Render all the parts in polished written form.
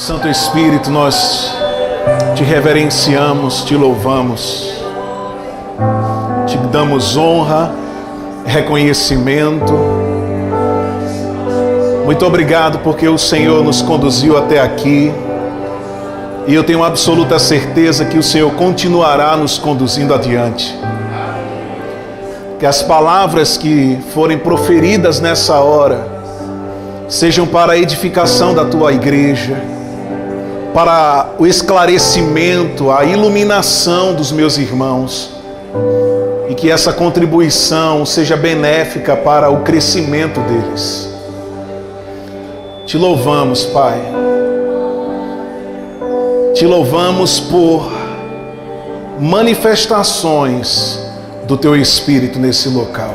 Santo Espírito, nós te reverenciamos, te louvamos, te damos honra, reconhecimento. Muito obrigado porque o Senhor nos conduziu até aqui e eu tenho absoluta certeza que o Senhor continuará nos conduzindo adiante. Que as palavras que forem proferidas nessa hora sejam para a edificação da tua igreja, para o esclarecimento, a iluminação dos meus irmãos, e que essa contribuição seja benéfica para o crescimento deles. Te louvamos, Pai. Te louvamos por manifestações do Teu Espírito nesse local.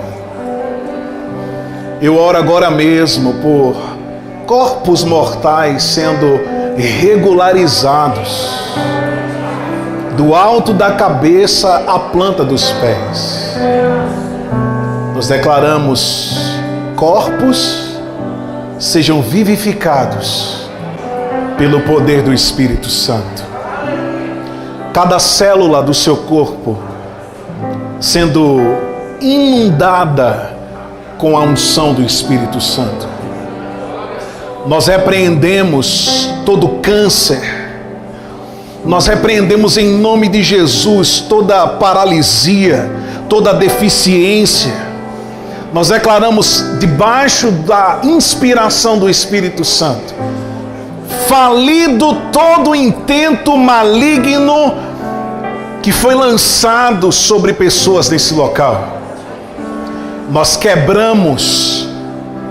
Eu oro agora mesmo por corpos mortais sendo regularizados, do alto da cabeça à planta dos pés. Nós declaramos: corpos sejam vivificados pelo poder do Espírito Santo. Cada célula do seu corpo sendo inundada com a unção do Espírito Santo. Nós repreendemos todo câncer. Nós repreendemos em nome de Jesus toda paralisia, toda deficiência. Nós declaramos debaixo da inspiração do Espírito Santo: falido todo intento maligno que foi lançado sobre pessoas nesse local. Nós quebramos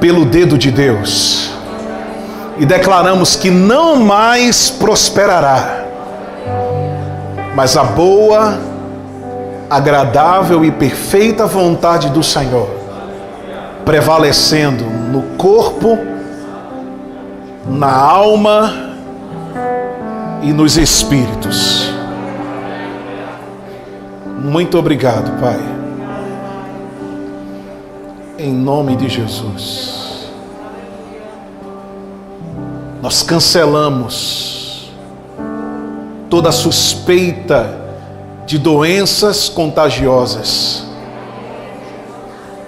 pelo dedo de Deus e declaramos que não mais prosperará, mas a boa, agradável e perfeita vontade do Senhor prevalecendo no corpo, na alma e nos espíritos. Muito obrigado, Pai. Em nome de Jesus. Nós cancelamos toda suspeita de doenças contagiosas.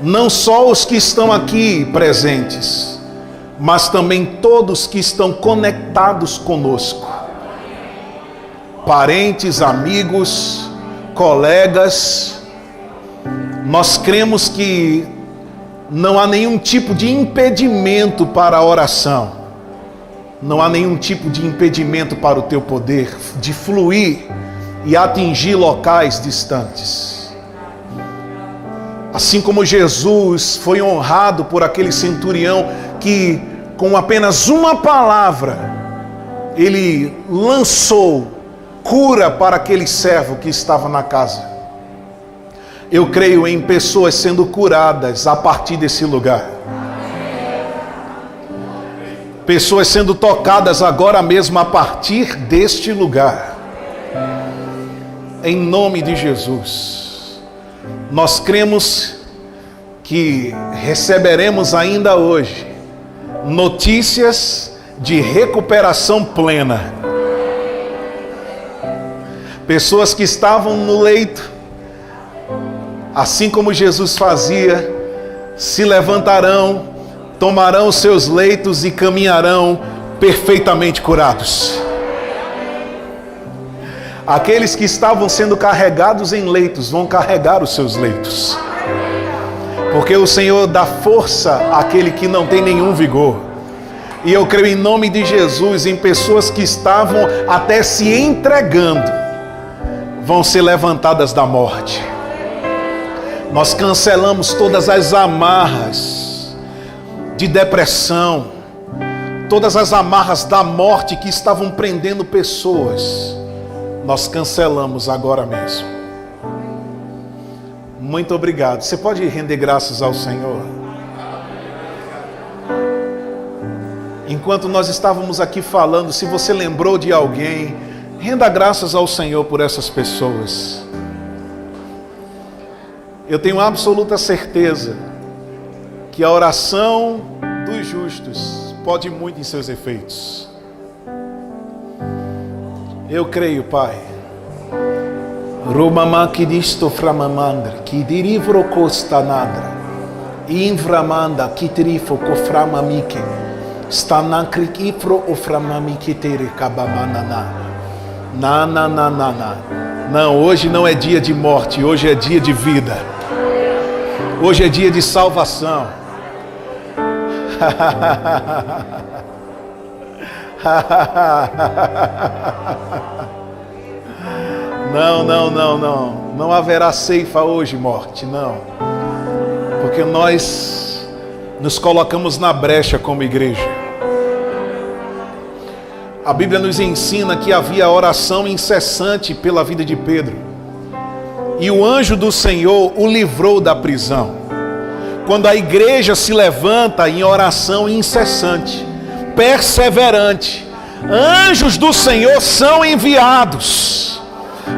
Não só os que estão aqui presentes, mas também todos que estão conectados conosco. Parentes, amigos, colegas. Nós cremos que não há nenhum tipo de impedimento para a oração. Não há nenhum tipo de impedimento para o teu poder de fluir e atingir locais distantes. Assim como Jesus foi honrado por aquele centurião que, com apenas uma palavra, ele lançou cura para aquele servo que estava na casa. Eu creio em pessoas sendo curadas a partir desse lugar. Pessoas sendo tocadas agora mesmo a partir deste lugar. Em nome de Jesus. Nós cremos que receberemos ainda hoje notícias de recuperação plena. Pessoas que estavam no leito, assim como Jesus fazia, se levantarão, tomarão os seus leitos e caminharão perfeitamente curados. Aqueles que estavam sendo carregados em leitos vão carregar os seus leitos, porque o Senhor dá força àquele que não tem nenhum vigor. E eu creio em nome de Jesus em pessoas que estavam até se entregando, vão ser levantadas da morte. Nós cancelamos todas as amarras de depressão, todas as amarras da morte que estavam prendendo pessoas. Nós cancelamos agora mesmo. Muito obrigado. Você pode render graças ao Senhor? Enquanto nós estávamos aqui falando, se você lembrou de alguém, renda graças ao Senhor por essas pessoas. Eu tenho absoluta certeza que a oração dos justos pode muito em seus efeitos. Eu creio, Pai. Romama kidisto framamandra, kidivro costanandra, invramanda kitrifo koframamike, stanakrikifro oframamike tere kabamanana. Na. Não, hoje não é dia de morte, hoje é dia de vida. Hoje é dia de salvação. Não haverá ceifa hoje, morte, não. Porque nós nos colocamos na brecha como igreja. A Bíblia nos ensina que havia oração incessante pela vida de Pedro. E o anjo do Senhor o livrou da prisão. Quando a igreja se levanta em oração incessante, perseverante, anjos do Senhor são enviados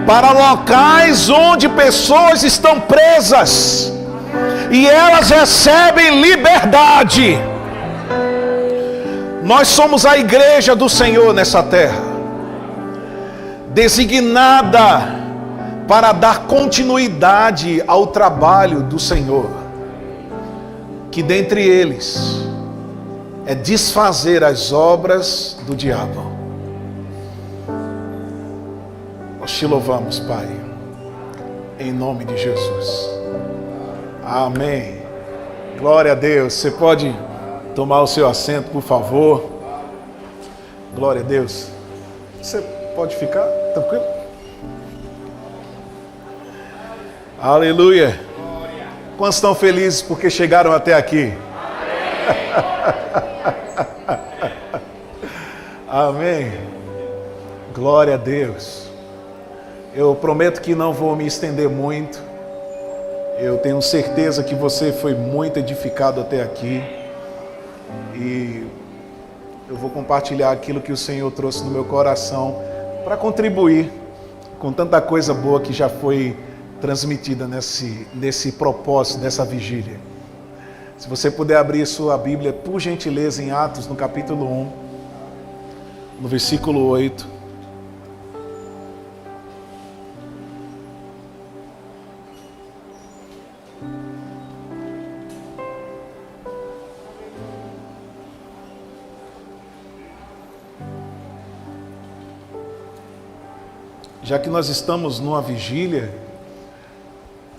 para locais onde pessoas estão presas e elas recebem liberdade. Nós somos a igreja do Senhor nessa terra, designada para dar continuidade ao trabalho do Senhor, que dentre eles é desfazer as obras do diabo. Nós te louvamos, Pai, em nome de Jesus. Amém. Glória a Deus. Você pode tomar o seu assento, por favor. Glória a Deus. Você pode ficar tranquilo? Aleluia. Quantos estão felizes porque chegaram até aqui? Amém. Glória a Deus. Eu prometo que não vou me estender muito. Eu tenho certeza que você foi muito edificado até aqui. E eu vou compartilhar aquilo que o Senhor trouxe no meu coração para contribuir com tanta coisa boa que já foi transmitida nesse propósito, nessa vigília. Se você puder abrir sua Bíblia, por gentileza, em Atos, no capítulo 1, no versículo 8. Já que nós estamos numa vigília,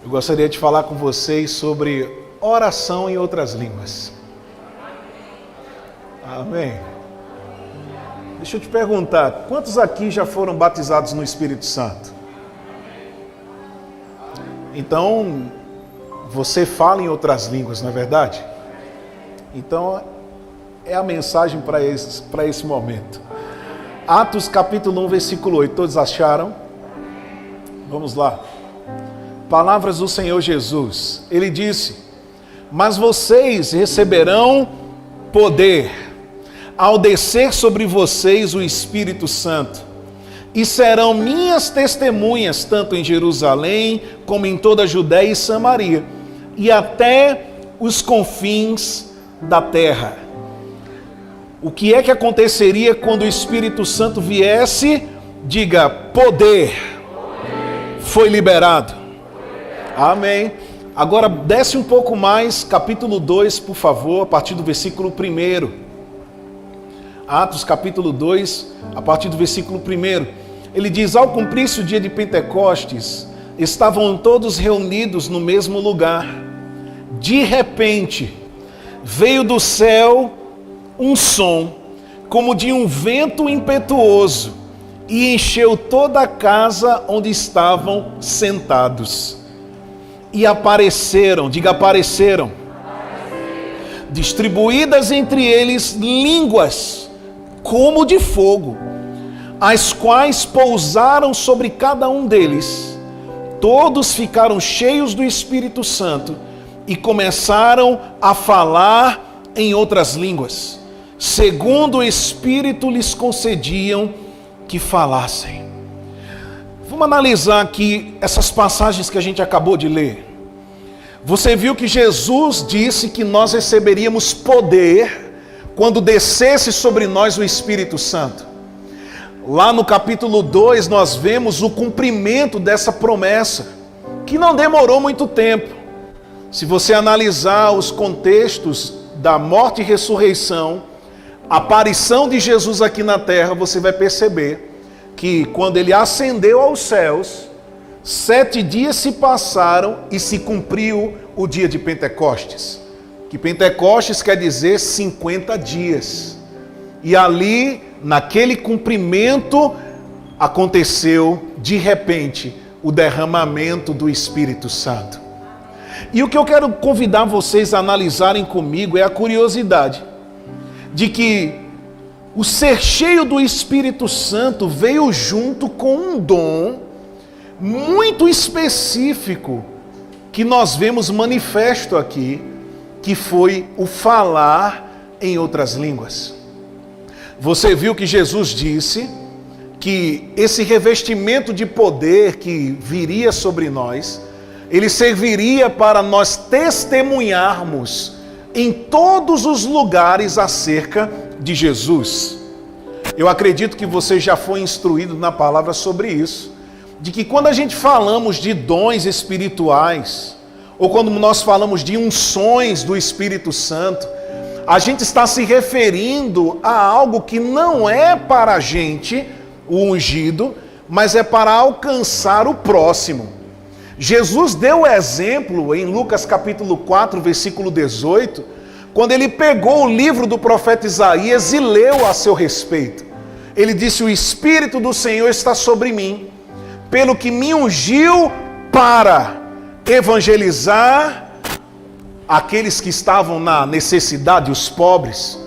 eu gostaria de falar com vocês sobre oração em outras línguas. Amém. Deixa eu te perguntar, quantos aqui já foram batizados no Espírito Santo? Então, você fala em outras línguas, não é verdade? Então, é a mensagem para esse momento. Atos capítulo 1, versículo 8, todos acharam? Vamos lá. Palavras do Senhor Jesus. Ele disse: mas vocês receberão poder ao descer sobre vocês o Espírito Santo, e serão minhas testemunhas tanto em Jerusalém como em toda a Judéia e Samaria e até os confins da terra. O que é que aconteceria quando o Espírito Santo viesse? Diga: poder foi liberado. Amém. Agora desce um pouco mais, capítulo 2, por favor, a partir do versículo 1. Atos capítulo 2, a partir do versículo 1. Ele diz: ao cumprir-se o dia de Pentecostes, estavam todos reunidos no mesmo lugar. De repente, veio do céu um som, como de um vento impetuoso, e encheu toda a casa onde estavam sentados. E apareceram, diga apareceram, distribuídas entre eles línguas como de fogo, as quais pousaram sobre cada um deles. Todos ficaram cheios do Espírito Santo e começaram a falar em outras línguas, segundo o Espírito lhes concediam que falassem. Vamos analisar aqui essas passagens que a gente acabou de ler. Você viu que Jesus disse que nós receberíamos poder quando descesse sobre nós o Espírito Santo. Lá no capítulo 2 nós vemos o cumprimento dessa promessa, que não demorou muito tempo. Se você analisar os contextos da morte e ressurreição, a aparição de Jesus aqui na terra, você vai perceber que quando ele ascendeu aos céus, 7 dias se passaram e se cumpriu o dia de Pentecostes. Que Pentecostes quer dizer 50 dias. E ali, naquele cumprimento, aconteceu de repente o derramamento do Espírito Santo. E o que eu quero convidar vocês a analisarem comigo é a curiosidade de que o ser cheio do Espírito Santo veio junto com um dom muito específico que nós vemos manifesto aqui, que foi o falar em outras línguas. Você viu que Jesus disse que esse revestimento de poder que viria sobre nós, ele serviria para nós testemunharmos em todos os lugares acerca de Jesus. Eu acredito que você já foi instruído na palavra sobre isso, de que quando a gente falamos de dons espirituais, ou quando nós falamos de unções do Espírito Santo, a gente está se referindo a algo que não é para a gente, o ungido, mas é para alcançar o próximo. Jesus deu o exemplo em Lucas capítulo 4, versículo 18, quando ele pegou o livro do profeta Isaías e leu a seu respeito. Ele disse: o Espírito do Senhor está sobre mim, pelo que me ungiu para evangelizar aqueles que estavam na necessidade, os pobres,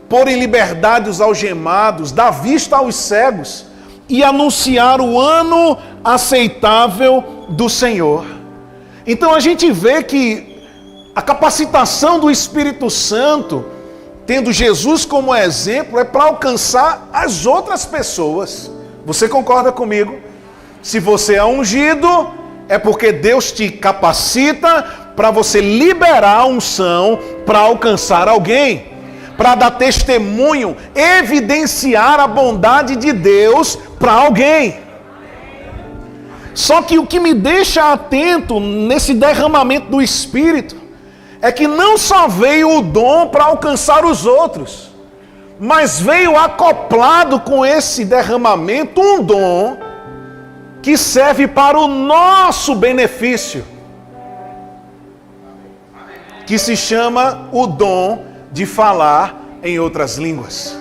pôr em liberdade os algemados, dar vista aos cegos e anunciar o ano aceitável do Senhor. Então a gente vê que a capacitação do Espírito Santo, tendo Jesus como exemplo, é para alcançar as outras pessoas. Você concorda comigo? Se você é ungido, é porque Deus te capacita para você liberar a unção para alcançar alguém, para dar testemunho, evidenciar a bondade de Deus para alguém. Só que o que me deixa atento nesse derramamento do Espírito é que não só veio o dom para alcançar os outros, mas veio acoplado com esse derramamento um dom que serve para o nosso benefício, que se chama o dom de falar em outras línguas.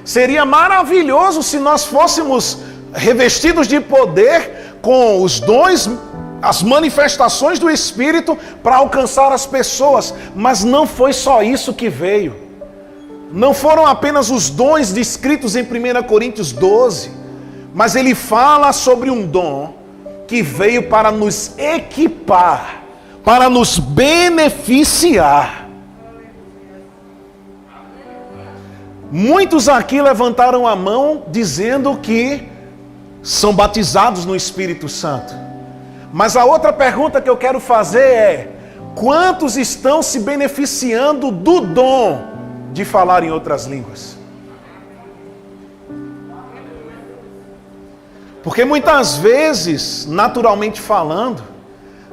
Seria maravilhoso se nós fôssemos revestidos de poder com os dons, as manifestações do Espírito para alcançar as pessoas, mas não foi só isso que veio. Não foram apenas os dons descritos em 1 Coríntios 12, mas ele fala sobre um dom que veio para nos equipar, para nos beneficiar. Muitos aqui levantaram a mão dizendo que são batizados no Espírito Santo. Mas a outra pergunta que eu quero fazer é: quantos estão se beneficiando do dom de falar em outras línguas? Porque muitas vezes, naturalmente falando,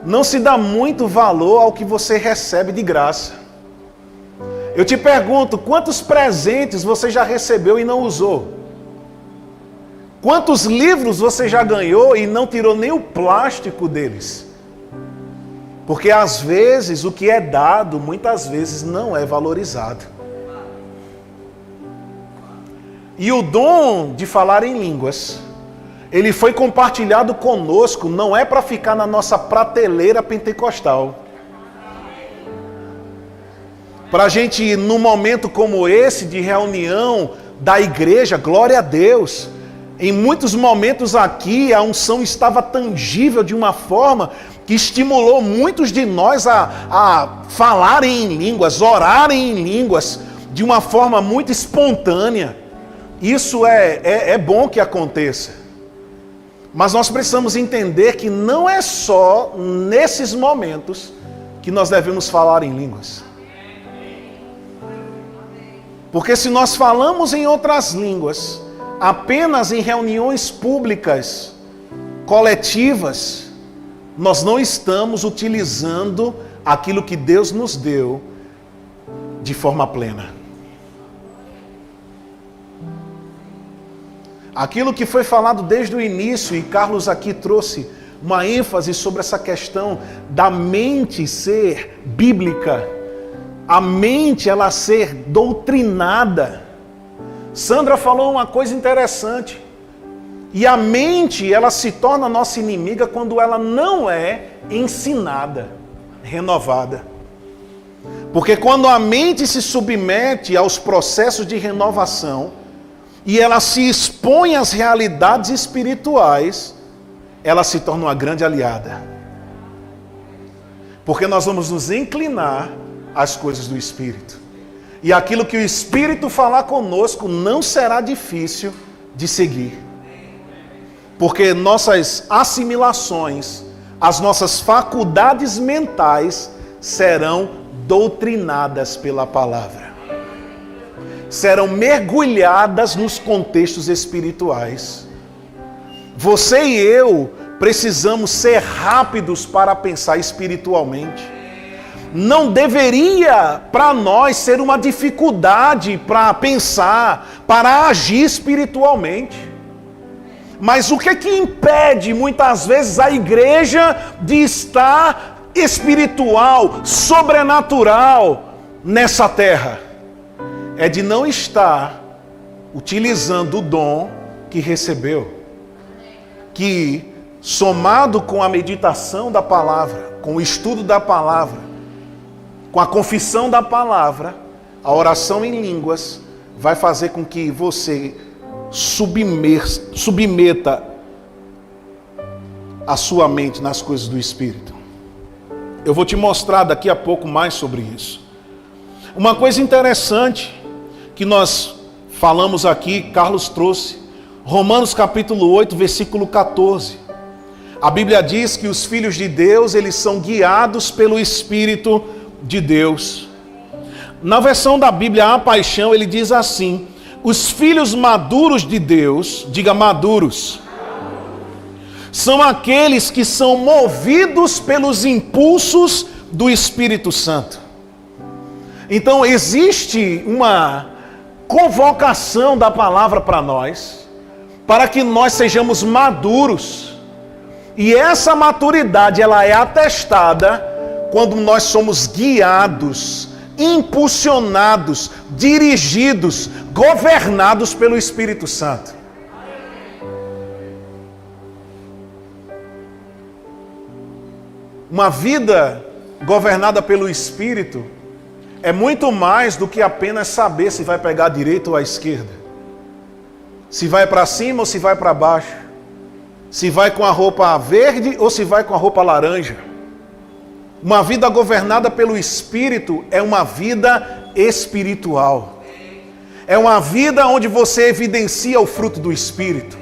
não se dá muito valor ao que você recebe de graça. Eu te pergunto, quantos presentes você já recebeu e não usou? Quantos livros você já ganhou e não tirou nem o plástico deles? Porque às vezes o que é dado, muitas vezes não é valorizado. E o dom de falar em línguas, ele foi compartilhado conosco, não é para ficar na nossa prateleira pentecostal. Para a gente, num momento como esse, de reunião da igreja, glória a Deus, em muitos momentos aqui, a unção estava tangível de uma forma que estimulou muitos de nós a falarem em línguas, orarem em línguas, de uma forma muito espontânea. Isso é bom que aconteça. Mas nós precisamos entender que não é só nesses momentos que nós devemos falar em línguas. Porque se nós falamos em outras línguas, apenas em reuniões públicas, coletivas, nós não estamos utilizando aquilo que Deus nos deu de forma plena. Aquilo que foi falado desde o início, e Carlos aqui trouxe uma ênfase sobre essa questão da mente ser bíblica, a mente ela ser doutrinada. Sandra falou uma coisa interessante, e a mente ela se torna nossa inimiga quando ela não é ensinada, renovada. Porque quando a mente se submete aos processos de renovação e ela se expõe às realidades espirituais, ela se torna uma grande aliada. Porque nós vamos nos inclinar às coisas do Espírito. E aquilo que o Espírito falar conosco não será difícil de seguir. Porque nossas assimilações, as nossas faculdades mentais serão doutrinadas pela palavra. Serão mergulhadas nos contextos espirituais. Você e eu precisamos ser rápidos para pensar espiritualmente. Não deveria para nós ser uma dificuldade para pensar, para agir espiritualmente. Mas o que impede muitas vezes a igreja de estar espiritual, sobrenatural nessa terra? É de não estar utilizando o dom que recebeu. Que, somado com a meditação da palavra, com o estudo da palavra, com a confissão da palavra, a oração em línguas, vai fazer com que você submeta a sua mente nas coisas do Espírito. Eu vou te mostrar daqui a pouco mais sobre isso. Uma coisa interessante que nós falamos aqui, Carlos trouxe, Romanos capítulo 8, versículo 14. A Bíblia diz que os filhos de Deus, eles são guiados pelo Espírito de Deus. Na versão da Bíblia A Paixão, ele diz assim: os filhos maduros de Deus, diga maduros, são aqueles que são movidos pelos impulsos do Espírito Santo. Então existe uma convocação da palavra para nós, para que nós sejamos maduros. E essa maturidade, ela é atestada quando nós somos guiados, impulsionados, dirigidos, governados pelo Espírito Santo. Uma vida governada pelo Espírito é muito mais do que apenas saber se vai pegar à direita ou à esquerda, se vai para cima ou se vai para baixo, se vai com a roupa verde ou se vai com a roupa laranja. Uma vida governada pelo Espírito é uma vida espiritual. É uma vida onde você evidencia o fruto do Espírito.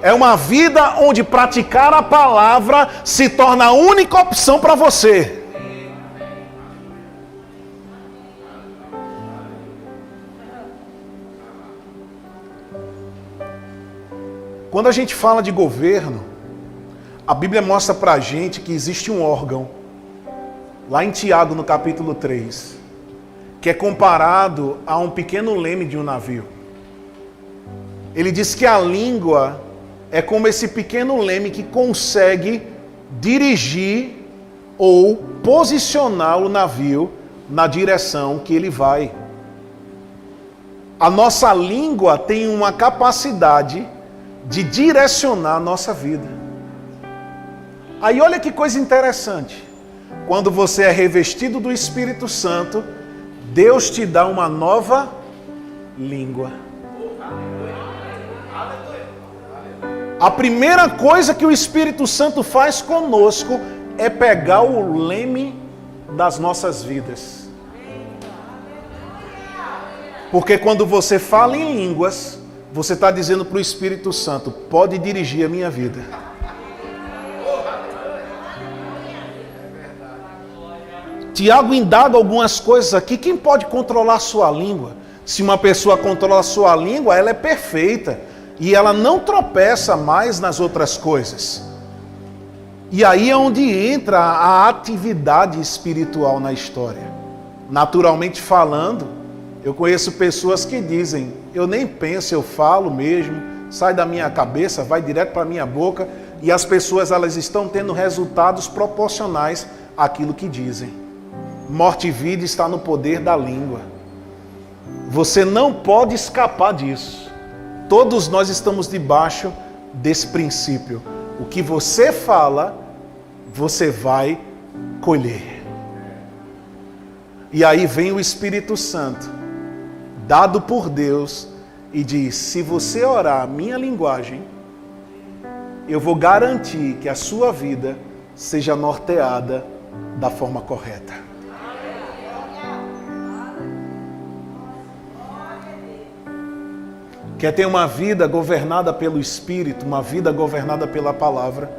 É uma vida onde praticar a palavra se torna a única opção para você. Quando a gente fala de governo, a Bíblia mostra para a gente que existe um órgão, lá em Tiago, no capítulo 3, que é comparado a um pequeno leme de um navio. Ele diz que a língua é como esse pequeno leme que consegue dirigir ou posicionar o navio na direção que ele vai. A nossa língua tem uma capacidade de direcionar a nossa vida. Aí olha que coisa interessante. Quando você é revestido do Espírito Santo, Deus te dá uma nova língua. A primeira coisa que o Espírito Santo faz conosco é pegar o leme das nossas vidas. Porque quando você fala em línguas, você está dizendo para o Espírito Santo: pode dirigir a minha vida. Tiago indaga algumas coisas aqui. Quem pode controlar a sua língua? Se uma pessoa controla a sua língua, ela é perfeita. e ela não tropeça mais nas outras coisas. E aí é onde entra a atividade espiritual na história. Naturalmente falando, eu conheço pessoas que dizem, eu nem penso, eu falo mesmo, sai da minha cabeça, vai direto para a minha boca, e as pessoas elas estão tendo resultados proporcionais àquilo que dizem. Morte e vida está no poder da língua. Você não pode escapar disso. Todos nós estamos debaixo desse princípio. O que você fala, você vai colher. E aí vem o Espírito Santo, dado por Deus, e diz, se você orar a minha linguagem, eu vou garantir que a sua vida seja norteada da forma correta. Quer ter uma vida governada pelo Espírito, uma vida governada pela palavra,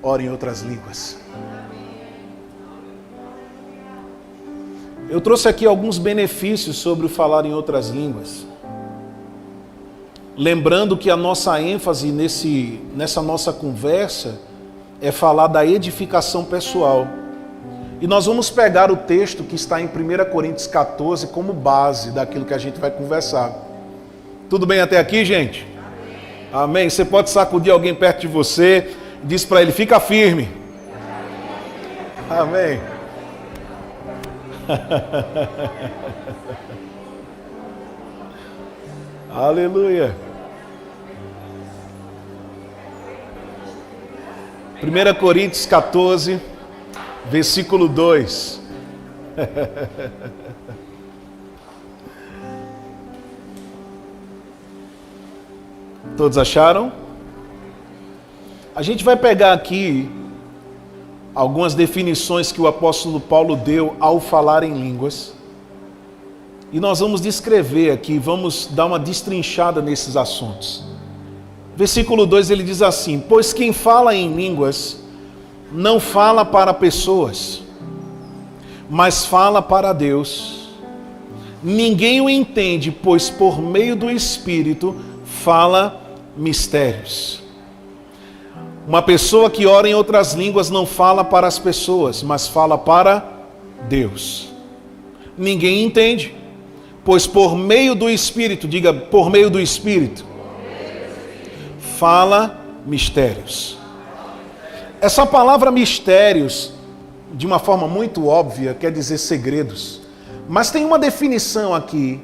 ore em outras línguas. Eu trouxe aqui alguns benefícios sobre o falar em outras línguas. Lembrando que a nossa ênfase nessa nossa conversa é falar da edificação pessoal. E nós vamos pegar o texto que está em 1 Coríntios 14 como base daquilo que a gente vai conversar. Tudo bem até aqui, gente? Amém. Amém. Você pode sacudir alguém perto de você e diz para ele, fica firme. Amém. Aleluia. 1 Coríntios 14, versículo 2. Todos acharam? A gente vai pegar aqui algumas definições que o apóstolo Paulo deu ao falar em línguas. E nós vamos descrever aqui, vamos dar uma destrinchada nesses assuntos. Versículo 2 ele diz assim, pois quem fala em línguas não fala para pessoas, mas fala para Deus. Ninguém o entende, pois por meio do Espírito fala mistérios. Uma pessoa que ora em outras línguas não fala para as pessoas, mas fala para Deus. Ninguém entende, pois por meio do Espírito, diga por meio do Espírito, fala mistérios. Essa palavra mistérios, de uma forma muito óbvia, quer dizer segredos. Mas tem uma definição aqui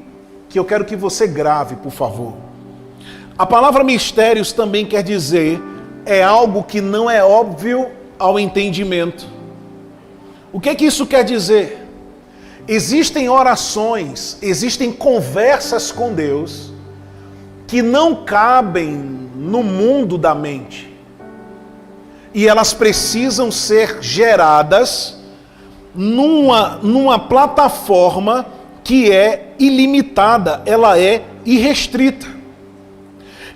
que eu quero que você grave, por favor. A palavra mistérios também quer dizer é algo que não é óbvio ao entendimento. O que isso quer dizer? Existem orações, existem conversas com Deus que não cabem no mundo da mente. E elas precisam ser geradas numa plataforma que é ilimitada, ela é irrestrita.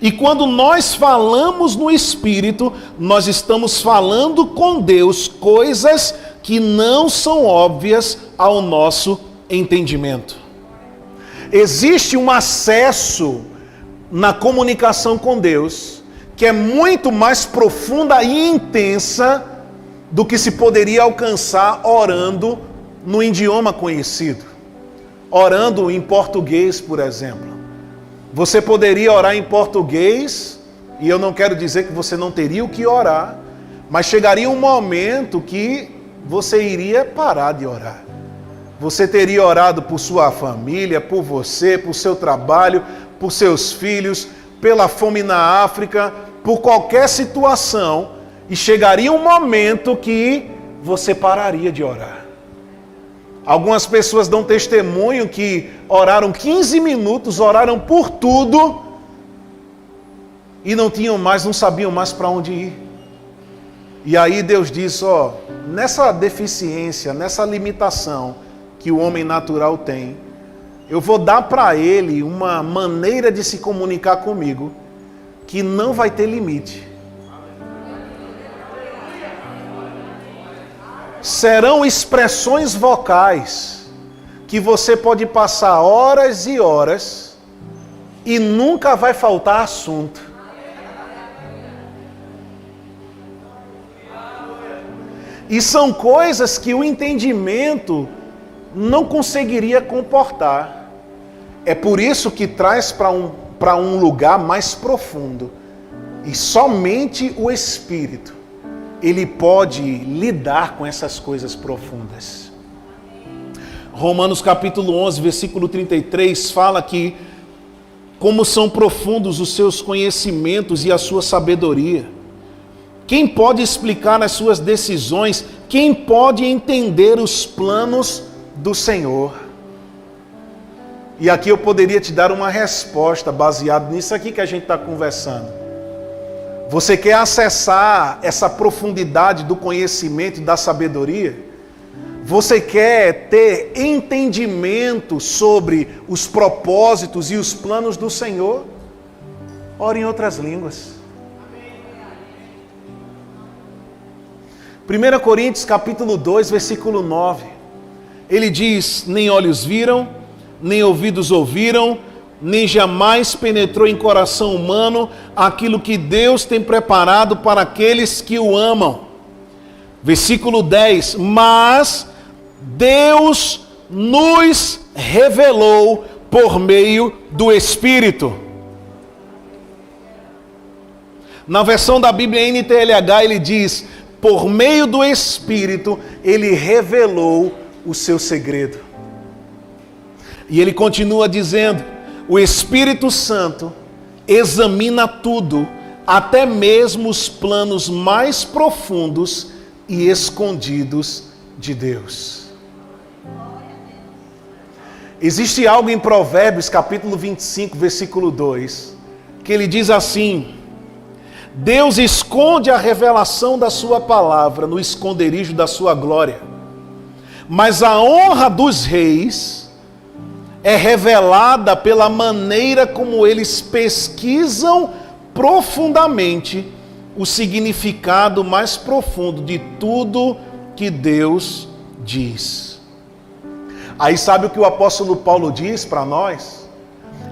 E quando nós falamos no Espírito, nós estamos falando com Deus coisas que não são óbvias ao nosso entendimento. Existe um acesso na comunicação com Deus que é muito mais profunda e intensa do que se poderia alcançar orando no idioma conhecido. Orando em português, por exemplo. Você poderia orar em português, e eu não quero dizer que você não teria o que orar, mas chegaria um momento que você iria parar de orar. Você teria orado por sua família, por você, por seu trabalho, por seus filhos, pela fome na África, por qualquer situação, e chegaria um momento que você pararia de orar. Algumas pessoas dão testemunho que oraram 15 minutos, oraram por tudo e não sabiam mais para onde ir. E aí Deus diz, nessa deficiência, nessa limitação que o homem natural tem, eu vou dar para ele uma maneira de se comunicar comigo que não vai ter limite. Serão expressões vocais que você pode passar horas e horas e nunca vai faltar assunto. E são coisas que o entendimento não conseguiria comportar. É por isso que traz para um lugar mais profundo. E somente o Espírito, ele pode lidar com essas coisas profundas. Romanos capítulo 11, versículo 33, fala que como são profundos os seus conhecimentos e a sua sabedoria. Quem pode explicar as suas decisões? Quem pode entender os planos do Senhor? E aqui eu poderia te dar uma resposta baseada nisso aqui que a gente está conversando. Você quer acessar essa profundidade do conhecimento e da sabedoria? Você quer ter entendimento sobre os propósitos e os planos do Senhor? Ore em outras línguas. 1 Coríntios capítulo 2, versículo 9. Ele diz: nem olhos viram, nem ouvidos ouviram, nem jamais penetrou em coração humano aquilo que Deus tem preparado para aqueles que o amam. Versículo 10. Mas Deus nos revelou por meio do Espírito. Na versão da Bíblia NTLH ele diz: por meio do Espírito, ele revelou o seu segredo. E ele continua dizendo: o Espírito Santo examina tudo, até mesmo os planos mais profundos e escondidos de Deus. Existe algo em Provérbios, capítulo 25, versículo 2, que ele diz assim: Deus esconde a revelação da sua palavra no esconderijo da sua glória, mas a honra dos reis é revelada pela maneira como eles pesquisam profundamente o significado mais profundo de tudo que Deus diz. Aí sabe o que o apóstolo Paulo diz para nós?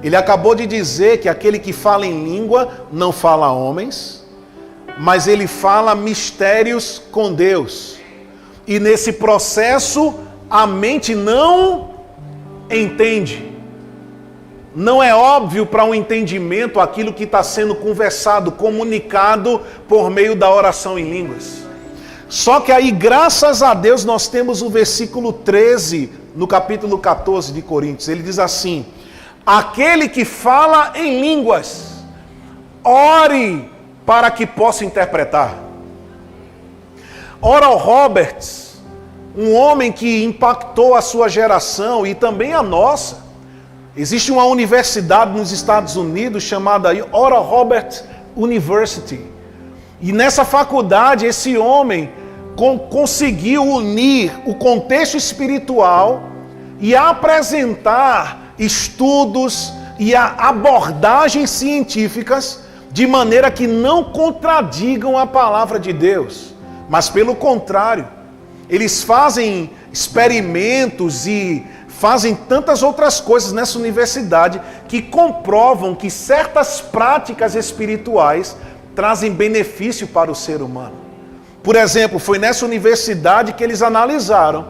Ele acabou de dizer que aquele que fala em língua não fala a homens, mas ele fala mistérios com Deus. E nesse processo a mente não entende. Não é óbvio para um entendimento aquilo que está sendo conversado, comunicado por meio da oração em línguas. Só que aí, graças a Deus, nós temos o versículo 13 no capítulo 14 de Coríntios. Ele diz assim: aquele que fala em línguas, ore para que possa interpretar. Oral Roberts, um homem que impactou a sua geração e também a nossa. Existe uma universidade nos Estados Unidos chamada Oral Roberts University. E nessa faculdade, esse homem conseguiu unir o contexto espiritual e apresentar estudos e abordagens científicas de maneira que não contradigam a palavra de Deus, mas pelo contrário, eles fazem experimentos e fazem tantas outras coisas nessa universidade que comprovam que certas práticas espirituais trazem benefício para o ser humano. Por exemplo, foi nessa universidade que eles analisaram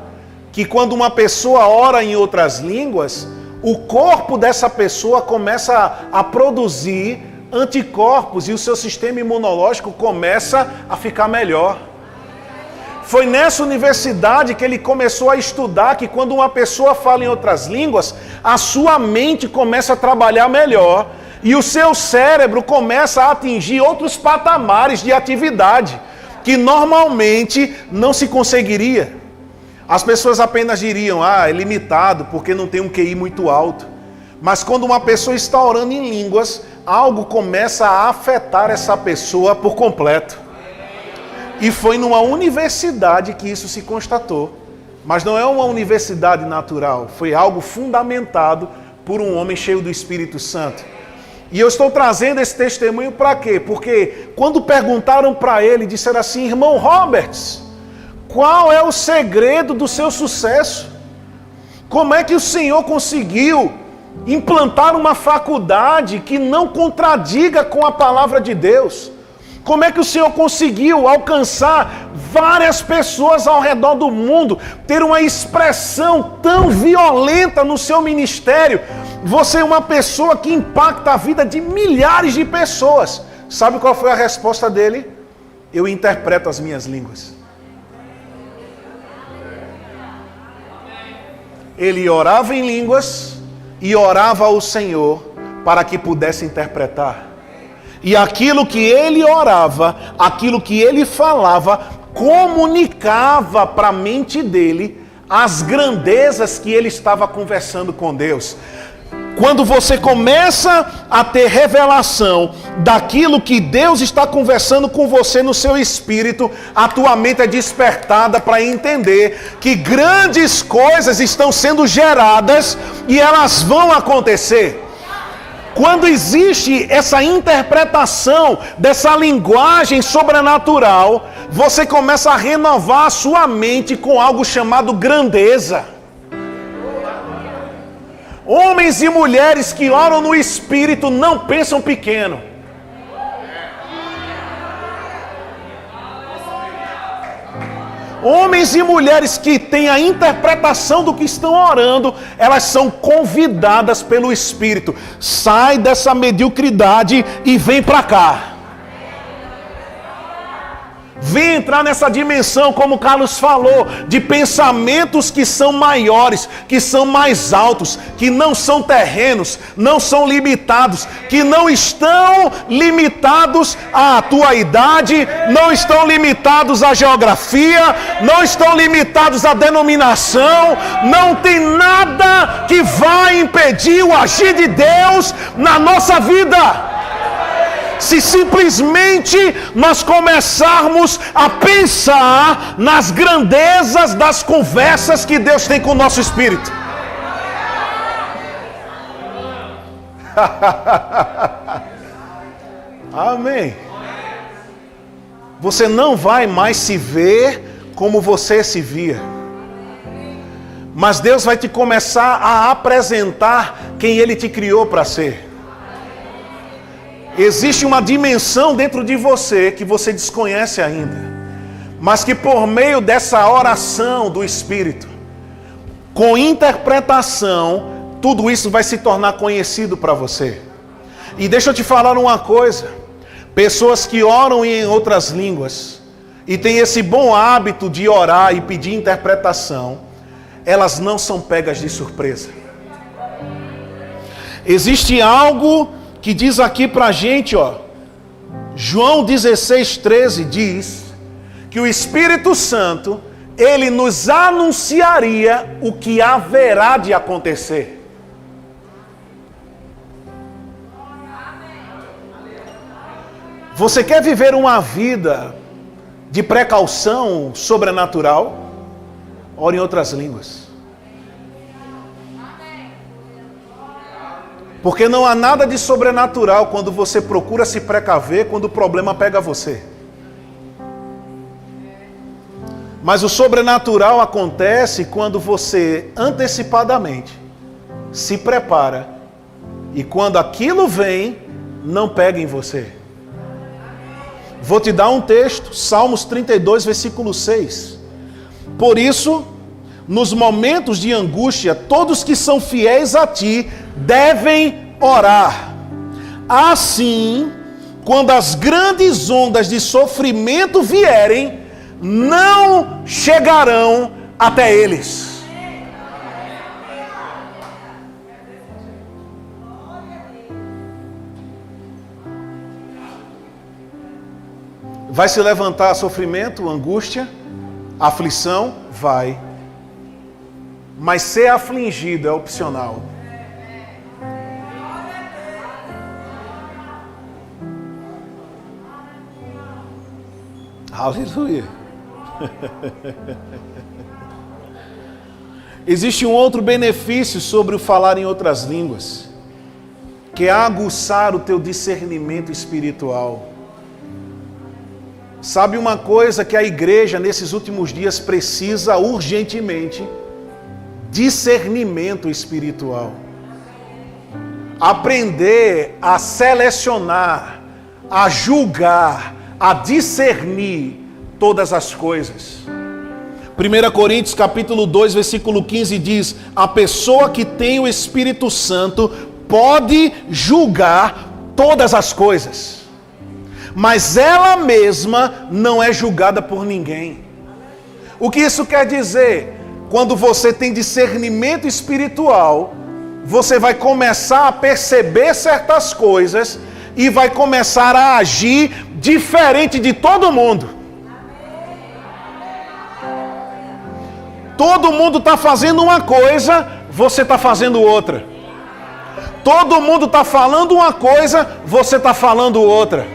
que quando uma pessoa ora em outras línguas, o corpo dessa pessoa começa a produzir anticorpos e o seu sistema imunológico começa a ficar melhor. Foi nessa universidade que ele começou a estudar que quando uma pessoa fala em outras línguas, a sua mente começa a trabalhar melhor e o seu cérebro começa a atingir outros patamares de atividade que normalmente não se conseguiria. As pessoas apenas diriam: é limitado porque não tem um QI muito alto. Mas quando uma pessoa está orando em línguas, algo começa a afetar essa pessoa por completo. E foi numa universidade que isso se constatou. Mas não é uma universidade natural, foi algo fundamentado por um homem cheio do Espírito Santo. E eu estou trazendo esse testemunho para quê? Porque quando perguntaram para ele, disseram assim: irmão Roberts, qual é o segredo do seu sucesso? Como é que o senhor conseguiu implantar uma faculdade que não contradiga com a palavra de Deus? Como é que o Senhor conseguiu alcançar várias pessoas ao redor do mundo, ter uma expressão tão violenta no seu ministério? Você é uma pessoa que impacta a vida de milhares de pessoas. Sabe qual foi a resposta dele? Eu interpreto as minhas línguas. Ele orava em línguas e orava ao Senhor para que pudesse interpretar. E aquilo que ele orava, aquilo que ele falava, comunicava para a mente dele as grandezas que ele estava conversando com Deus. Quando você começa a ter revelação daquilo que Deus está conversando com você no seu espírito, a tua mente é despertada para entender que grandes coisas estão sendo geradas e elas vão acontecer. Quando existe essa interpretação dessa linguagem sobrenatural, você começa a renovar a sua mente com algo chamado grandeza. Homens e mulheres que oram no Espírito não pensam pequeno. Homens e mulheres que têm a interpretação do que estão orando, elas são convidadas pelo Espírito. Sai dessa mediocridade e vem para cá. Vem entrar nessa dimensão, como o Carlos falou, de pensamentos que são maiores, que são mais altos, que não são terrenos, não são limitados, que não estão limitados à tua idade, não estão limitados à geografia, não estão limitados à denominação, não tem nada que vai impedir o agir de Deus na nossa vida. Se simplesmente nós começarmos a pensar nas grandezas das conversas que Deus tem com o nosso espírito. Amém. Você não vai mais se ver como você se via. Mas Deus vai te começar a apresentar quem Ele te criou para ser. Existe uma dimensão dentro de você que você desconhece ainda, mas que por meio dessa oração do Espírito, com interpretação, tudo isso vai se tornar conhecido para você. E deixa eu te falar uma coisa: pessoas que oram em outras línguas e têm esse bom hábito de orar e pedir interpretação, elas não são pegas de surpresa. Existe algo que diz aqui pra gente, ó, João 16:13 diz que o Espírito Santo, ele nos anunciaria o que haverá de acontecer. Você quer viver uma vida de precaução sobrenatural? Ore em outras línguas. Porque não há nada de sobrenatural quando você procura se precaver, quando o problema pega você. Mas o sobrenatural acontece quando você antecipadamente se prepara e quando aquilo vem, não pega em você. Vou te dar um texto, Salmos 32, versículo 6. Por isso, nos momentos de angústia, todos que são fiéis a ti devem orar. Assim, quando as grandes ondas de sofrimento vierem, não chegarão até eles. Vai se levantar sofrimento, angústia, aflição? Vai. Mas ser afligido é opcional. Aleluia. Existe um outro benefício sobre o falar em outras línguas, que é aguçar o teu discernimento espiritual. Sabe uma coisa que a igreja nesses últimos dias precisa urgentemente? Discernimento espiritual. aprender a selecionar, a julgar, a discernir todas as coisas. 1 Coríntios capítulo 2, versículo 15 diz: a pessoa que tem o Espírito Santo pode julgar todas as coisas, mas ela mesma não é julgada por ninguém. O que isso quer dizer? Quando você tem discernimento espiritual, você vai começar a perceber certas coisas e vai começar a agir diferente de todo mundo. Todo mundo está fazendo uma coisa, você está fazendo outra. Todo mundo está falando uma coisa, você está falando outra.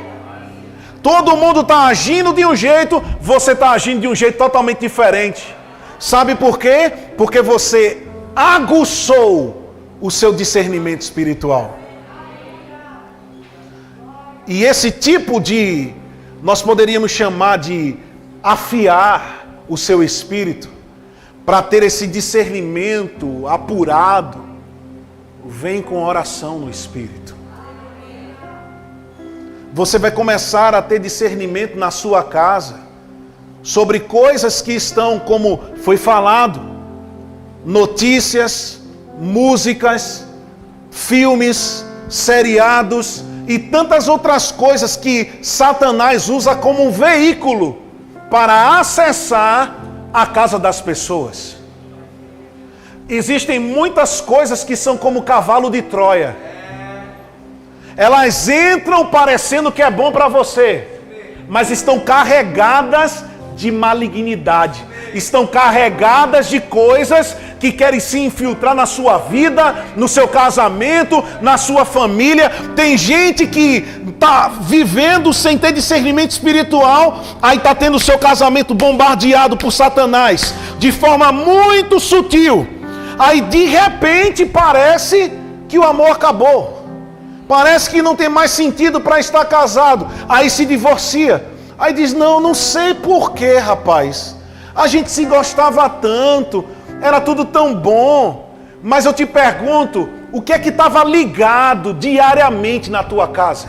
Todo mundo está agindo de um jeito, você está agindo de um jeito totalmente diferente. Sabe por quê? Porque você aguçou o seu discernimento espiritual. E esse tipo de, nós poderíamos chamar de afiar o seu espírito, para ter esse discernimento apurado, vem com oração no espírito. Você vai começar a ter discernimento na sua casa, sobre coisas que estão, como foi falado, notícias, músicas, filmes, seriados e tantas outras coisas que Satanás usa como um veículo para acessar a casa das pessoas. Existem muitas coisas que são como cavalo de Troia. Elas entram parecendo que é bom para você, mas estão carregadas de malignidade. Estão carregadas de coisas que querem se infiltrar na sua vida, no seu casamento, na sua família. Tem gente que está vivendo sem ter discernimento espiritual, aí está tendo o seu casamento bombardeado por Satanás, de forma muito sutil. Aí de repente parece que o amor acabou. Parece que não tem mais sentido para estar casado. Aí se divorcia. Aí diz, não sei porquê, rapaz. A gente se gostava tanto, era tudo tão bom. Mas eu te pergunto, o que é que estava ligado diariamente na tua casa?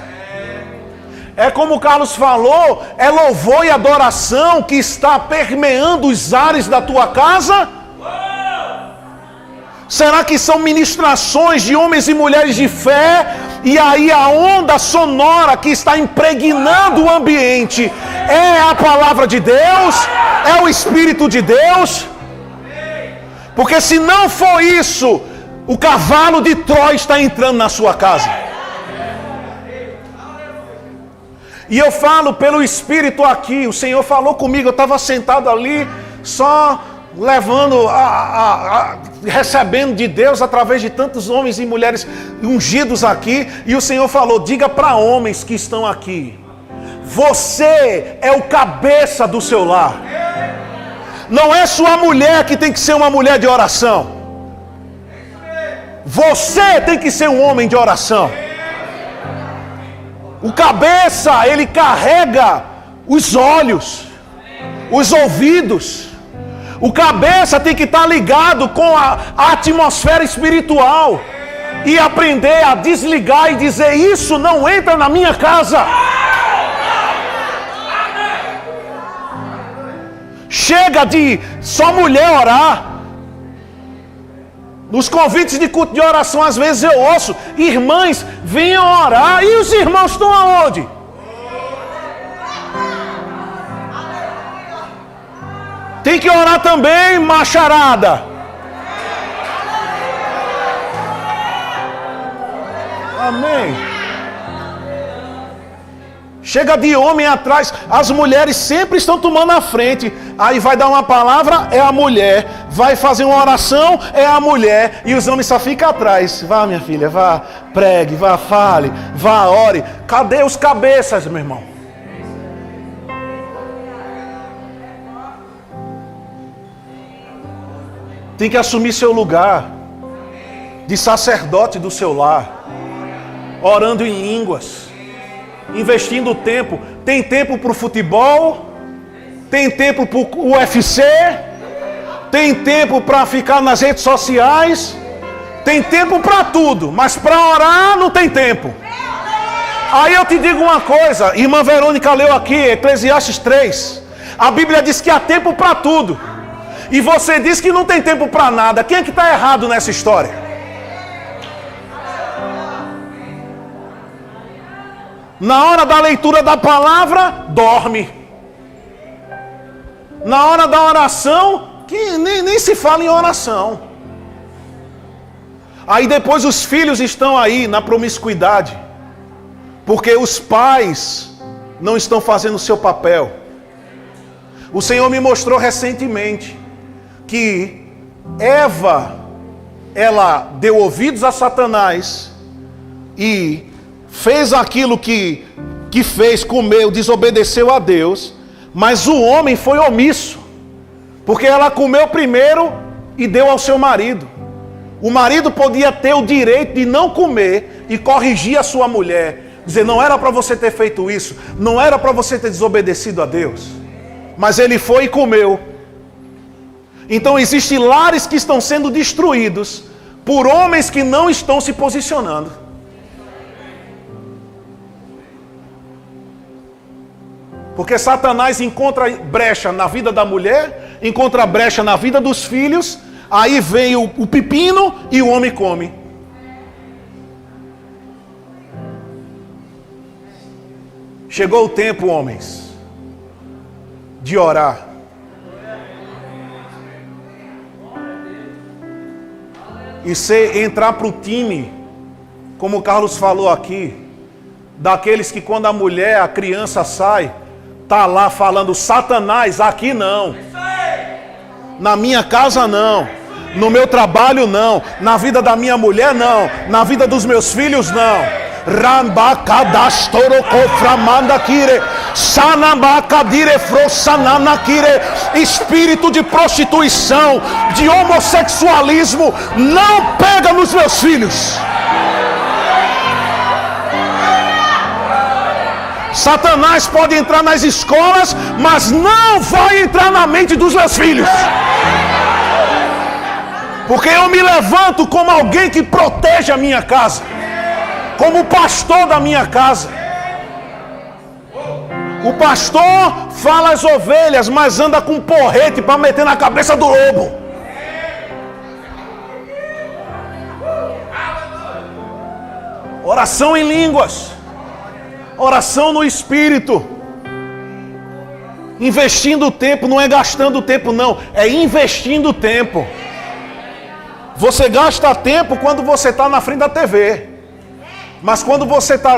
É como o Carlos falou, é louvor e adoração que está permeando os ares da tua casa? Será que são ministrações de homens e mulheres de fé? E aí a onda sonora que está impregnando o ambiente é a palavra de Deus? É o Espírito de Deus? Porque se não for isso, o cavalo de Troia está entrando na sua casa. E eu falo pelo Espírito aqui, o Senhor falou comigo, eu estava sentado ali, só levando, recebendo de Deus através de tantos homens e mulheres ungidos aqui, e o Senhor falou, diga para homens que estão aqui, você é o cabeça do seu lar. Não é sua mulher que tem que ser uma mulher de oração. Você tem que ser um homem de oração. O cabeça, ele carrega os olhos, os ouvidos. O cabeça tem que estar ligado com a atmosfera espiritual e aprender a desligar e dizer, isso não entra na minha casa. Chega de só mulher orar. Nos convites de culto de oração, às vezes eu ouço, irmãs, venham orar. E os irmãos estão aonde? Tem que orar também, macharada. Amém. Chega de homem atrás, as mulheres sempre estão tomando a frente. Aí vai dar uma palavra, é a mulher. Vai fazer uma oração, é a mulher. E os homens só ficam atrás. Vá, minha filha, vá, pregue, vá, fale, vá, ore. Cadê os cabeças, meu irmão? Tem que assumir seu lugar de sacerdote do seu lar, orando em línguas, investindo tempo. Tem tempo para o futebol, tem tempo para o UFC, tem tempo para ficar nas redes sociais, Tem tempo para tudo, mas para orar não tem tempo. Aí eu te digo uma coisa, irmã Verônica leu aqui, Eclesiastes 3. A Bíblia diz que há tempo para tudo. E você diz que não tem tempo para nada. Quem é que está errado nessa história? Na hora da leitura da palavra, dorme. Na hora da oração, que nem se fala em oração. Aí depois os filhos estão aí na promiscuidade, porque os pais não estão fazendo o seu papel. O Senhor me mostrou recentemente que Eva, ela deu ouvidos a Satanás e fez aquilo que fez, comeu, desobedeceu a Deus, mas o homem foi omisso, porque ela comeu primeiro e deu ao seu marido. O marido podia ter o direito de não comer e corrigir a sua mulher. Dizer, não era para você ter feito isso. Não era para você ter desobedecido a Deus. Mas ele foi e comeu. Então existem lares que estão sendo destruídos por homens que não estão se posicionando. Porque Satanás encontra brecha na vida da mulher, encontra brecha na vida dos filhos. Aí vem o pepino e o homem come. Chegou o tempo, homens, de orar. E entrar para o time, como o Carlos falou aqui, daqueles que quando a mulher, a criança sai, tá lá falando, Satanás, aqui não. Na minha casa não, no meu trabalho não, na vida da minha mulher não, na vida dos meus filhos não. Espírito de prostituição, de homossexualismo, não pega nos meus filhos. Satanás pode entrar nas escolas, mas não vai entrar na mente dos meus filhos. Porque eu me levanto como alguém que protege a minha casa, como pastor da minha casa. O pastor fala às ovelhas, mas anda com porrete para meter na cabeça do lobo. Oração em línguas. Oração no Espírito. Investindo tempo, não é gastando tempo não, é investindo tempo. Você gasta tempo quando você está na frente da TV. Mas quando você está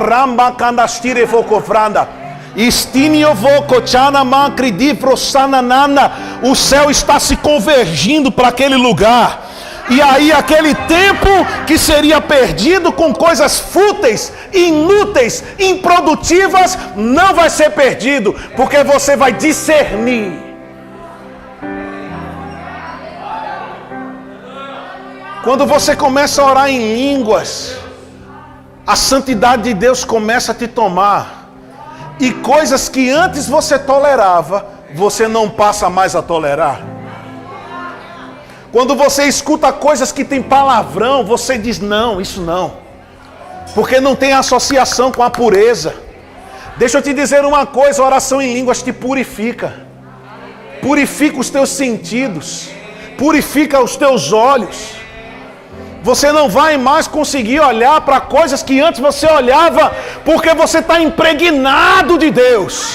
o céu está se convergindo para aquele lugar. E aí aquele tempo que seria perdido com coisas fúteis, inúteis, improdutivas, não vai ser perdido, porque você vai discernir. Quando você começa a orar em línguas, a santidade de Deus começa a te tomar. E coisas que antes você tolerava, você não passa mais a tolerar. Quando você escuta coisas que tem palavrão, você diz, não, isso não. Porque não tem associação com a pureza. Deixa eu te dizer uma coisa, a oração em línguas te purifica. Purifica os teus sentidos. Purifica os teus olhos. Você não vai mais conseguir olhar para coisas que antes você olhava, porque você está impregnado de Deus.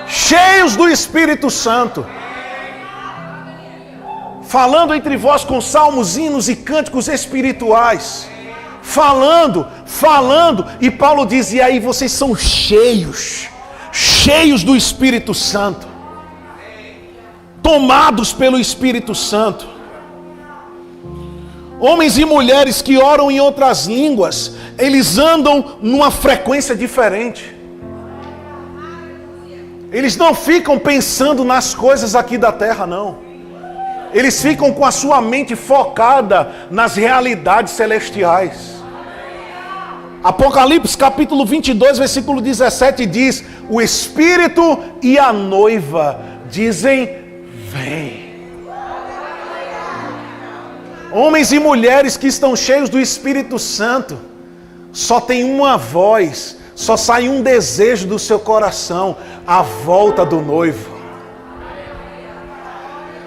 Cheios do Espírito Santo. Falando entre vós com salmos, hinos e cânticos espirituais. Falando. E Paulo diz, e aí vocês são cheios do Espírito Santo. Tomados pelo Espírito Santo. Homens e mulheres que oram em outras línguas, eles andam numa frequência diferente. Eles não ficam pensando nas coisas aqui da terra, não. Eles ficam com a sua mente focada nas realidades celestiais. Apocalipse capítulo 22, versículo 17 diz, o Espírito e a noiva dizem, vem. Homens e mulheres que estão cheios do Espírito Santo, só tem uma voz, só sai um desejo do seu coração: a volta do noivo.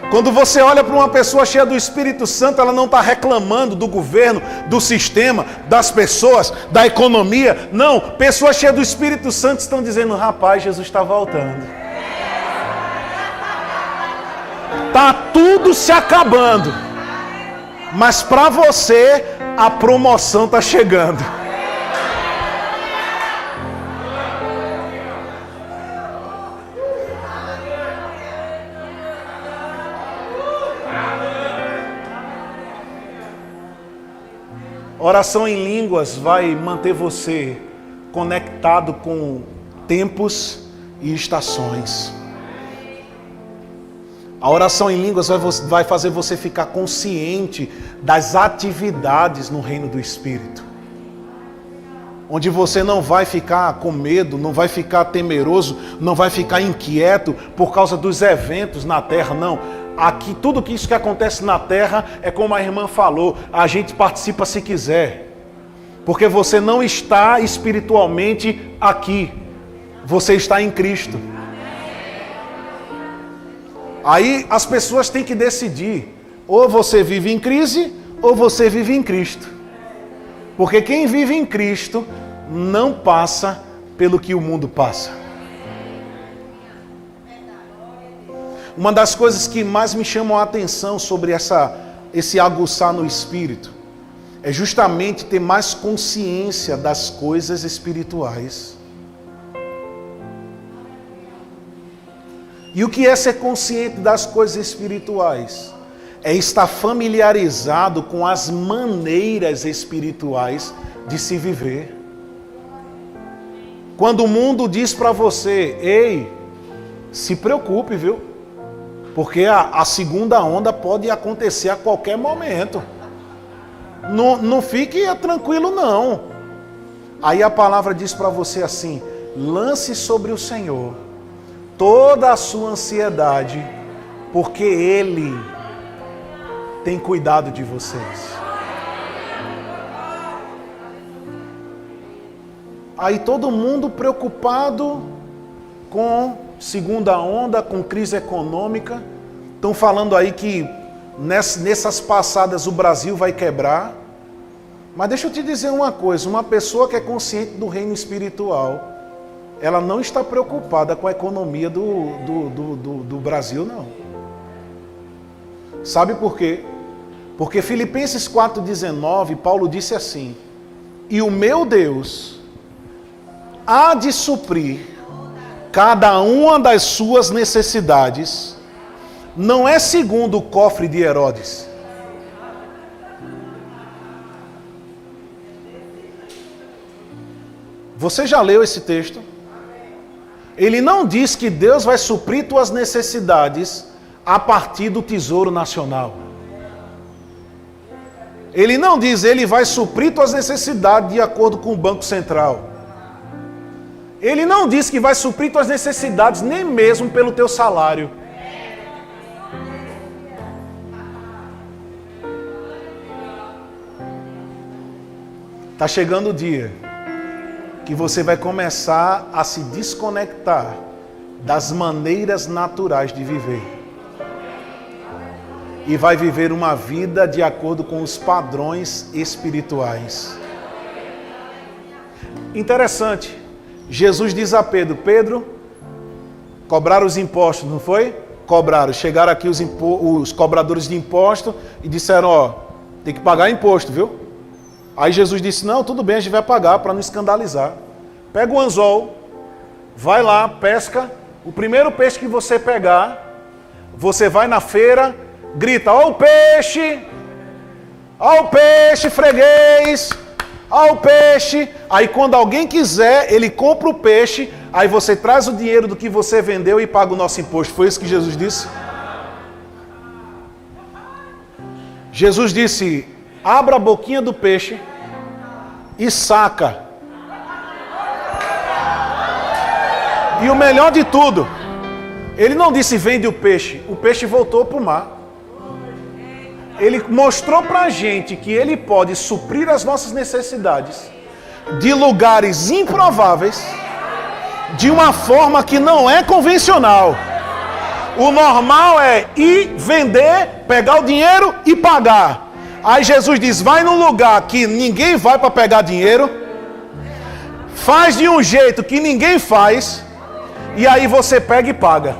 Quando você olha para uma pessoa cheia do Espírito Santo, ela não está reclamando do governo, do sistema, das pessoas, da economia. Não, pessoas cheias do Espírito Santo estão dizendo: rapaz, Jesus está voltando. Está tudo se acabando, mas para você a promoção está chegando. Oração em línguas vai manter você conectado com tempos e estações. A oração em línguas vai fazer você ficar consciente das atividades no reino do Espírito. Onde você não vai ficar com medo, não vai ficar temeroso, não vai ficar inquieto por causa dos eventos na terra, não. Aqui, tudo isso que acontece na terra é como a irmã falou, a gente participa se quiser. Porque você não está espiritualmente aqui, você está em Cristo. Aí as pessoas têm que decidir, ou você vive em crise, ou você vive em Cristo. Porque quem vive em Cristo não passa pelo que o mundo passa. Uma das coisas que mais me chamam a atenção sobre esse aguçar no espírito é justamente ter mais consciência das coisas espirituais. E o que é ser consciente das coisas espirituais? É estar familiarizado com as maneiras espirituais de se viver. Quando o mundo diz para você: ei, se preocupe, viu? Porque a segunda onda pode acontecer a qualquer momento. Não fique tranquilo, não. Aí a palavra diz para você assim: lance sobre o Senhor toda a sua ansiedade, porque Ele tem cuidado de vocês. Aí todo mundo preocupado com segunda onda, com crise econômica. Estão falando aí que nessas passadas o Brasil vai quebrar. Mas deixa eu te dizer uma coisa, uma pessoa que é consciente do reino espiritual, ela não está preocupada com a economia do Brasil, não. Sabe por quê? Porque Filipenses 4,19, Paulo disse assim: e o meu Deus há de suprir cada uma das suas necessidades, não é segundo o cofre de Herodes. Você já leu esse texto? Ele não diz que Deus vai suprir tuas necessidades a partir do Tesouro Nacional. Ele não diz, ele vai suprir tuas necessidades de acordo com o Banco Central. Ele não diz que vai suprir tuas necessidades nem mesmo pelo teu salário. Está chegando o dia que você vai começar a se desconectar das maneiras naturais de viver. E vai viver uma vida de acordo com os padrões espirituais. Interessante. Jesus diz a Pedro: Pedro, cobraram os impostos, não foi? Cobraram. Chegaram aqui os cobradores de imposto e disseram: ó, tem que pagar imposto, viu? Aí Jesus disse: não, tudo bem, a gente vai pagar para não escandalizar. Pega o anzol, vai lá, pesca. O primeiro peixe que você pegar, você vai na feira, grita: ó o peixe, freguês, ó o peixe. Aí quando alguém quiser, ele compra o peixe, aí você traz o dinheiro do que você vendeu e paga o nosso imposto. Foi isso que Jesus disse? Jesus disse: abra a boquinha do peixe e saca. E o melhor de tudo, ele não disse vende o peixe voltou para o mar. Ele mostrou pra gente que Ele pode suprir as nossas necessidades de lugares improváveis, de uma forma que não é convencional. O normal é ir, vender, pegar o dinheiro e pagar. Aí Jesus diz, vai num lugar que ninguém vai para pegar dinheiro, faz de um jeito que ninguém faz, e aí você pega e paga.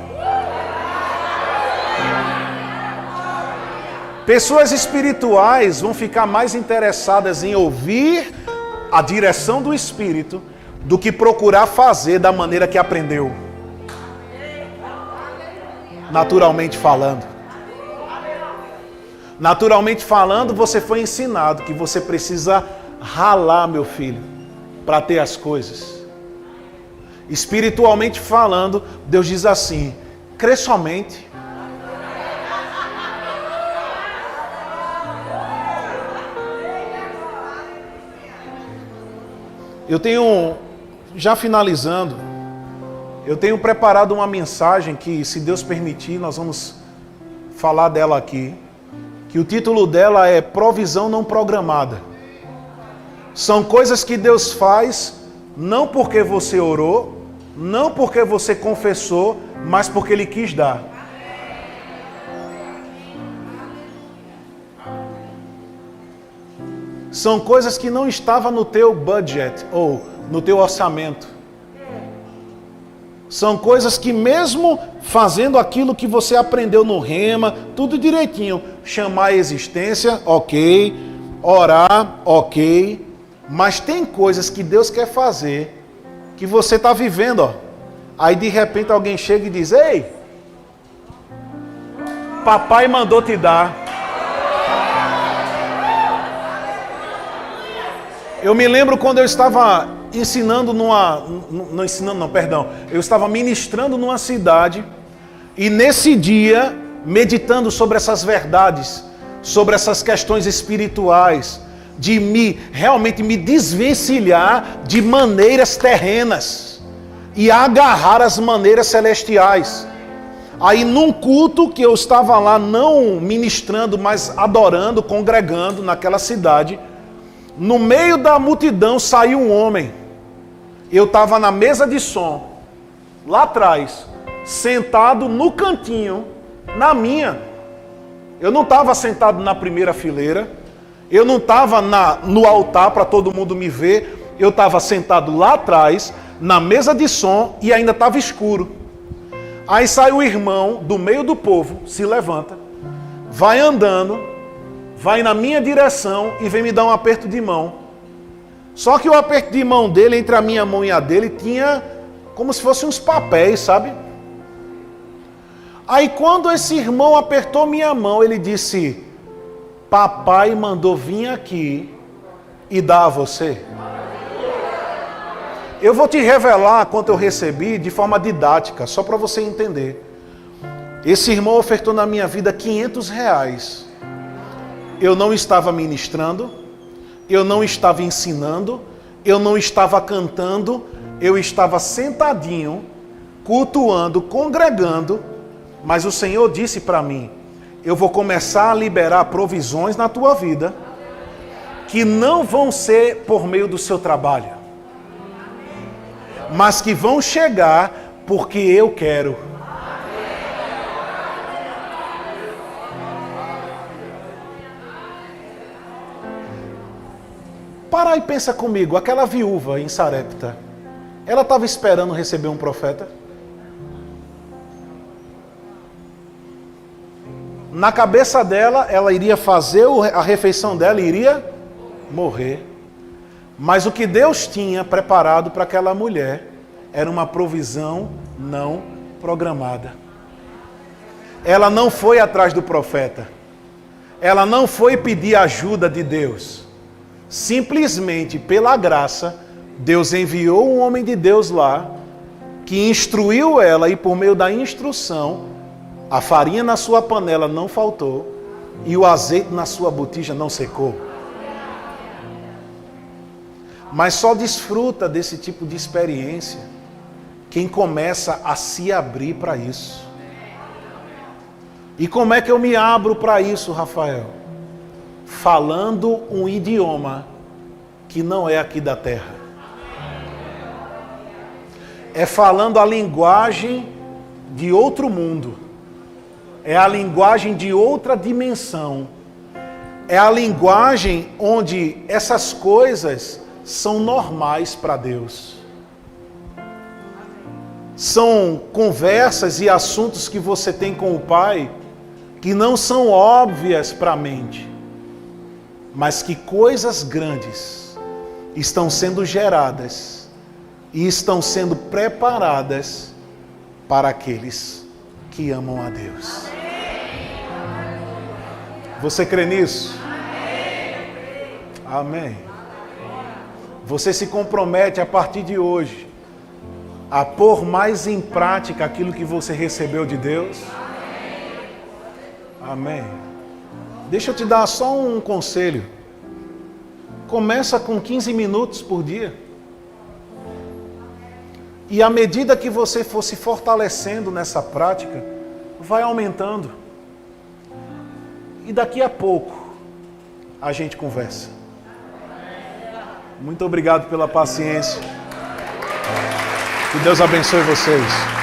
Pessoas espirituais vão ficar mais interessadas em ouvir a direção do Espírito do que procurar fazer da maneira que aprendeu. Naturalmente falando. Naturalmente falando, você foi ensinado que você precisa ralar, meu filho, para ter as coisas. Espiritualmente falando, Deus diz assim, crê somente. Eu tenho, já finalizando, eu tenho preparado uma mensagem que, se Deus permitir, nós vamos falar dela aqui. Que o título dela é Provisão Não Programada. São coisas que Deus faz, não porque você orou, não porque você confessou, mas porque Ele quis dar. São coisas que não estavam no teu budget ou no teu orçamento. São coisas que mesmo fazendo aquilo que você aprendeu no rema, tudo direitinho, chamar a existência, ok, orar, ok, mas tem coisas que Deus quer fazer, que você está vivendo, ó. Aí de repente alguém chega e diz, ei, papai mandou te dar. Eu me lembro quando eu estava eu estava ministrando numa cidade e nesse dia, meditando sobre essas verdades, sobre essas questões espirituais, de realmente me desvencilhar de maneiras terrenas e agarrar as maneiras celestiais. Aí num culto que eu estava lá, não ministrando, mas adorando, congregando naquela cidade, no meio da multidão saiu um homem. Eu estava na mesa de som, lá atrás, sentado no cantinho, na minha. Eu não estava sentado na primeira fileira, eu não estava no altar para todo mundo me ver, eu estava sentado lá atrás, na mesa de som e ainda estava escuro. Aí sai o irmão do meio do povo, se levanta, vai andando, vai na minha direção e vem me dar um aperto de mão. Só que o aperto de mão dele, entre a minha mão e a dele, tinha como se fossem uns papéis, sabe? Aí quando esse irmão apertou minha mão, ele disse, papai mandou vir aqui e dar a você. Eu vou te revelar quanto eu recebi de forma didática, só para você entender. Esse irmão ofertou na minha vida R$500. Eu não estava ministrando, eu não estava ensinando, eu não estava cantando, eu estava sentadinho, cultuando, congregando, mas o Senhor disse para mim, eu vou começar a liberar provisões na tua vida, que não vão ser por meio do seu trabalho, mas que vão chegar porque eu quero. Para e pensa comigo, aquela viúva em Sarepta, ela estava esperando receber um profeta? Na cabeça dela, ela iria fazer a refeição dela e iria morrer. Mas o que Deus tinha preparado para aquela mulher era uma provisão não programada. Ela não foi atrás do profeta. Ela não foi pedir ajuda de Deus. Simplesmente pela graça, Deus enviou um homem de Deus lá, que instruiu ela e por meio da instrução, a farinha na sua panela não faltou e o azeite na sua botija não secou. Mas só desfruta desse tipo de experiência quem começa a se abrir para isso. E como é que eu me abro para isso, Rafael? falando um idioma que não é aqui da terra. É falando a linguagem de outro mundo. É a linguagem de outra dimensão. É a linguagem onde essas coisas são normais para Deus. São conversas e assuntos que você tem com o Pai que não são óbvias para a mente, mas que coisas grandes estão sendo geradas e estão sendo preparadas para aqueles que amam a Deus. Você crê nisso? Amém. Você se compromete a partir de hoje a pôr mais em prática aquilo que você recebeu de Deus? Amém. Deixa eu te dar só um conselho. Começa com 15 minutos por dia. E à medida que você for se fortalecendo nessa prática, vai aumentando. E daqui a pouco a gente conversa. Muito obrigado pela paciência. Que Deus abençoe vocês.